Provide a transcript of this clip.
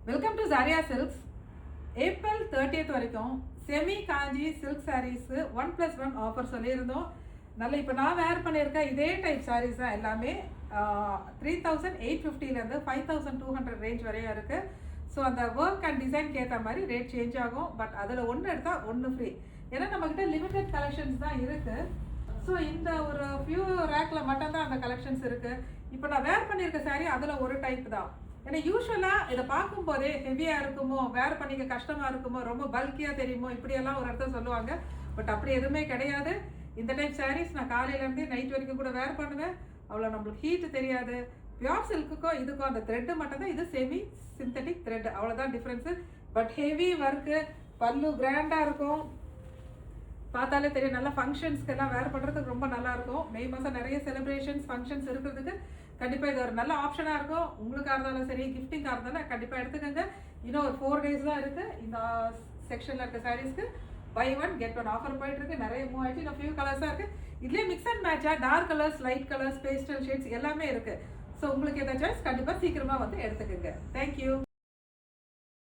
Welcome to Zaria silks. April 30th வரைக்கும் semi Kanchi silk sarees 1+1 offer சொல்லியிருந்தோம். நல்ல இப்போ நான் வேர் பண்ணியிருக்கேன் இதே டைப் சாரீஸ் தான் எல்லாமே 3850லேருந்து 5200 ரேஞ்ச் வரையும் இருக்குது. ஸோ அந்த ஒர்க் அண்ட் டிசைன்க்கு ஏற்ற மாதிரி ரேட் சேஞ்ச் ஆகும். பட் அதில் ஒன்று எடுத்தால் ஒன்று ஃப்ரீ. ஏன்னா நம்மக்கிட்ட லிமிடெட் கலெக்ஷன்ஸ் தான் இருக்குது. ஸோ இந்த ஒரு ஃபியூ ரேக்கில் மட்டும்தான் அந்த கலெக்ஷன்ஸ் இருக்குது. இப்போ நான் வேர் பண்ணியிருக்க சாரீ அதில் ஒரு டைப் தான். ஏன்னா யூஸ்வலாக இதை பார்க்கும்போதே ஹெவியாக இருக்குமோ, வேர் பண்ணிக்க கஷ்டமாக இருக்குமோ, ரொம்ப பல்கியாக தெரியுமோ, இப்படியெல்லாம் ஒரு இடத்த சொல்லுவாங்க. பட் அப்படி எதுவுமே கிடையாது. இந்த டைப் சாரீஸ் நான் காலையிலேருந்து நைட் வரைக்கும் கூட வேர் பண்ணுவேன். அவ்வளோ நம்மளுக்கு ஹீட்டு தெரியாது. பியூர் சில்க்குக்கும் இதுக்கும் அந்த த்ரெட்டு மட்டும் தான், இது செமி சிந்தட்டிக் த்ரெட், அவ்வளோதான் டிஃப்ரென்ஸு. பட் ஹெவி ஒர்க்கு, பல்லு கிராண்டாக இருக்கும். பார்த்தாலே தெரியும். நல்லா ஃபங்க்ஷன்ஸ்க்கு எல்லாம் வேர் பண்ணுறதுக்கு ரொம்ப நல்லாயிருக்கும். மே மாதம் நிறைய செலிப்ரேஷன்ஸ் ஃபங்க்ஷன்ஸ் இருக்கிறதுக்கு கண்டிப்பாக இது ஒரு நல்ல ஆப்ஷனாக இருக்கும். உங்களுக்காக இருந்தாலும் சரி, கிஃப்டிங்காக இருந்தாலும் கண்டிப்பாக எடுத்துக்கோங்க. இன்னும் ஒரு 4 days தான் இருக்குது. இந்த செக்ஷனில் இருக்க சாரீஸ்க்கு buy one get one offer போயிட்டுருக்கு. நிறைய மூவ் ஆகிடுச்சு. இன்னும் ஃபியூ கலர்ஸாக இருக்குது. இதுலேயே மிக்ஸ் அண்ட் மேட்சாக dark colours, light colours, pastel shades எல்லாமே இருக்குது. ஸோ உங்களுக்கு எதாவது சாய்ஸ் கண்டிப்பாக சீக்கிரமாக வந்து எடுத்துக்கோங்க. தேங்க்யூ.